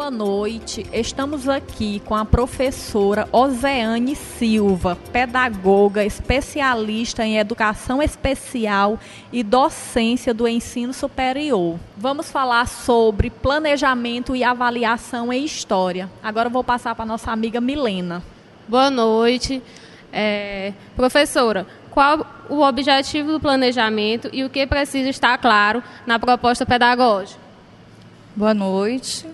Boa noite, estamos aqui com a professora Ozeane Silva, pedagoga, especialista em educação especial e docência do ensino superior. Vamos falar sobre planejamento e avaliação em história. Agora eu vou passar para a nossa amiga Milena. Boa noite. Professora, qual o objetivo do planejamento e o que precisa estar claro na proposta pedagógica? Boa noite.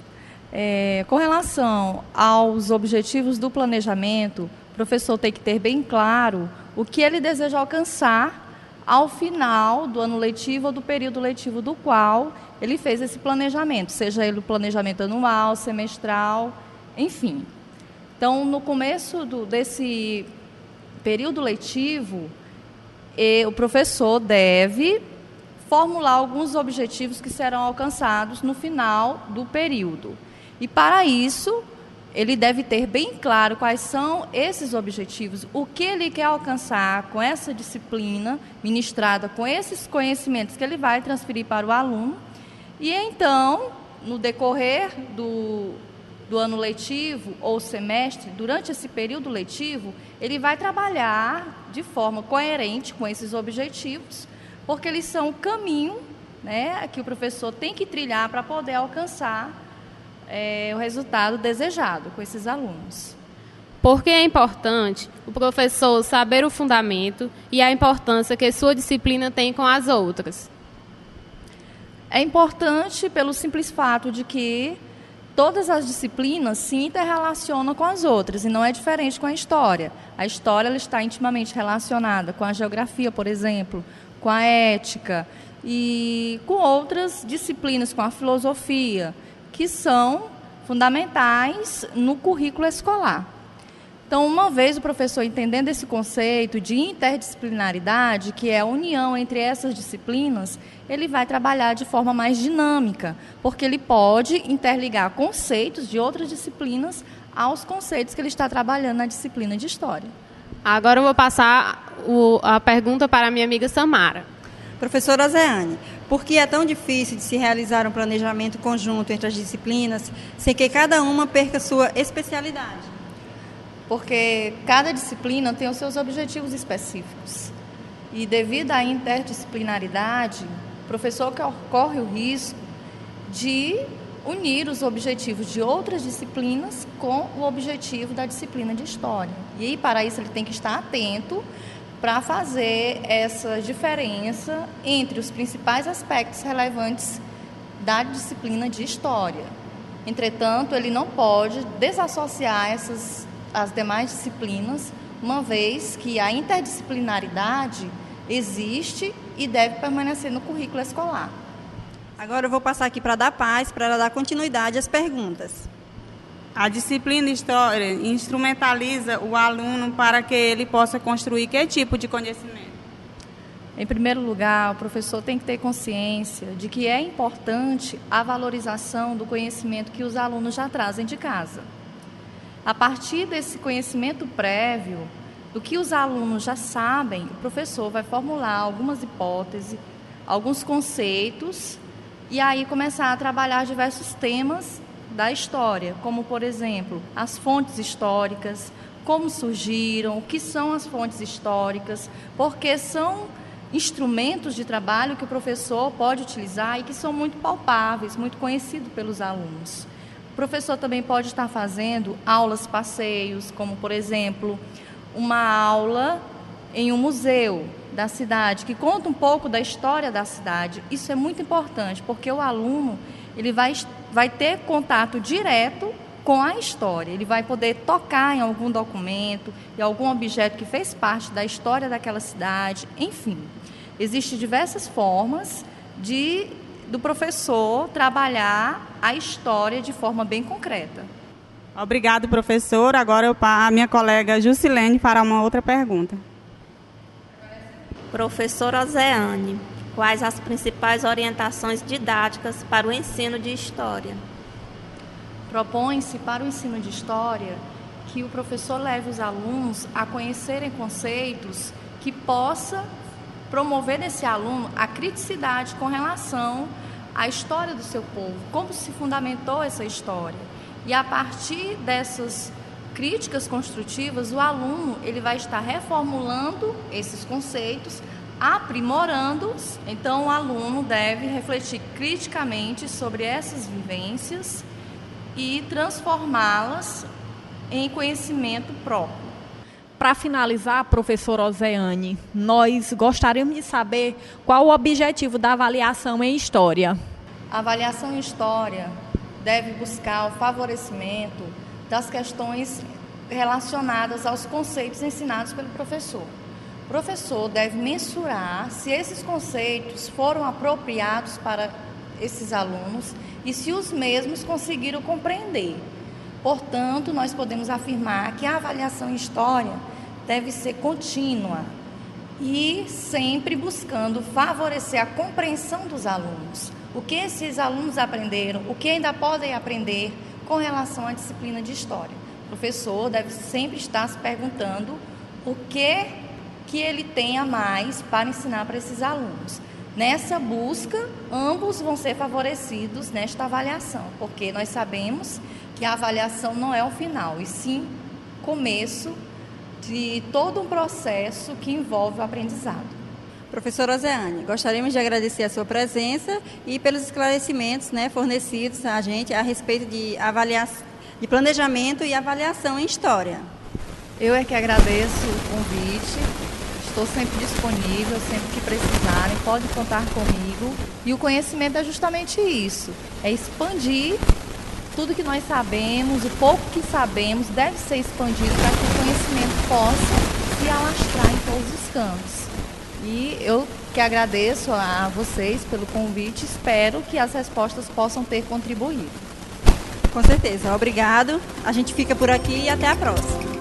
Com relação aos objetivos do planejamento, o professor tem que ter bem claro o que ele deseja alcançar ao final do ano letivo ou do período letivo do qual ele fez esse planejamento, seja ele o planejamento anual, semestral, enfim. Então, no começo desse período letivo, o professor deve formular alguns objetivos que serão alcançados no final do período. E, para isso, ele deve ter bem claro quais são esses objetivos, o que ele quer alcançar com essa disciplina ministrada, com esses conhecimentos que ele vai transferir para o aluno. E, então, no decorrer do ano letivo ou semestre, durante esse período letivo, ele vai trabalhar de forma coerente com esses objetivos, porque eles são o caminho, né, que o professor tem que trilhar para poder alcançar o resultado desejado com esses alunos. Por que é importante o professor saber o fundamento e a importância que sua disciplina tem com as outras? É importante pelo simples fato de que todas as disciplinas se interrelacionam com as outras, e não é diferente com a história. A história ela está intimamente relacionada com a geografia, por exemplo, com a ética e com outras disciplinas, com a filosofia, que são fundamentais no currículo escolar. Então, uma vez o professor entendendo esse conceito de interdisciplinaridade, que é a união entre essas disciplinas, ele vai trabalhar de forma mais dinâmica, porque ele pode interligar conceitos de outras disciplinas aos conceitos que ele está trabalhando na disciplina de História. Agora eu vou passar a pergunta para a minha amiga Samara. Professora Ozeane, por que é tão difícil de se realizar um planejamento conjunto entre as disciplinas sem que cada uma perca sua especialidade? Porque cada disciplina tem os seus objetivos específicos. E devido à interdisciplinaridade, o professor corre o risco de unir os objetivos de outras disciplinas com o objetivo da disciplina de História. E aí, para isso, ele tem que estar atento para fazer essa diferença entre os principais aspectos relevantes da disciplina de História. Entretanto, ele não pode desassociar as demais disciplinas, uma vez que a interdisciplinaridade existe e deve permanecer no currículo escolar. Agora eu vou passar aqui para a Paz, para ela dar continuidade às perguntas. A disciplina História instrumentaliza o aluno para que ele possa construir que tipo de conhecimento? Em primeiro lugar, o professor tem que ter consciência de que é importante a valorização do conhecimento que os alunos já trazem de casa. A partir desse conhecimento prévio, do que os alunos já sabem, o professor vai formular algumas hipóteses, alguns conceitos, e aí começar a trabalhar diversos temas da história, como, por exemplo, as fontes históricas, como surgiram, o que são as fontes históricas, porque são instrumentos de trabalho que o professor pode utilizar e que são muito palpáveis, muito conhecidos pelos alunos. O professor também pode estar fazendo aulas passeios, como, por exemplo, uma aula em um museu da cidade, que conta um pouco da história da cidade. Isso é muito importante, porque o aluno ele vai ter contato direto com a história. Ele vai poder tocar em algum documento, em algum objeto que fez parte da história daquela cidade. Enfim, existem diversas formas do professor trabalhar a história de forma bem concreta. Obrigado, professor. Agora a minha colega Jusilene fará uma outra pergunta. Professora Ozeane, quais as principais orientações didáticas para o ensino de História? Propõe-se para o ensino de História que o professor leve os alunos a conhecerem conceitos que possa promover nesse aluno a criticidade com relação a história do seu povo, como se fundamentou essa história. E a partir dessas críticas construtivas, o aluno ele vai estar reformulando esses conceitos, aprimorando-os. Então, o aluno deve refletir criticamente sobre essas vivências e transformá-las em conhecimento próprio. Para finalizar, professora Ozeane, nós gostaríamos de saber qual o objetivo da avaliação em História. A avaliação em História deve buscar o favorecimento das questões relacionadas aos conceitos ensinados pelo professor. O professor deve mensurar se esses conceitos foram apropriados para esses alunos e se os mesmos conseguiram compreender. Portanto, nós podemos afirmar que a avaliação em História deve ser contínua e sempre buscando favorecer a compreensão dos alunos. O que esses alunos aprenderam, o que ainda podem aprender com relação à disciplina de História. O professor deve sempre estar se perguntando o que ele tem a mais para ensinar para esses alunos. Nessa busca, ambos vão ser favorecidos nesta avaliação, porque nós sabemos que a avaliação não é o final, e sim começo de todo um processo que envolve o aprendizado. Professora Ozeane, gostaríamos de agradecer a sua presença e pelos esclarecimentos, fornecidos a gente a respeito de planejamento e avaliação em História. Eu é que agradeço o convite. Estou sempre disponível, sempre que precisarem, podem contar comigo. E o conhecimento é justamente isso, é expandir tudo que nós sabemos, o pouco que sabemos deve ser expandido para que o conhecimento possa se alastrar em todos os campos. E eu que agradeço a vocês pelo convite, espero que as respostas possam ter contribuído. Com certeza, obrigado. A gente fica por aqui e até a próxima.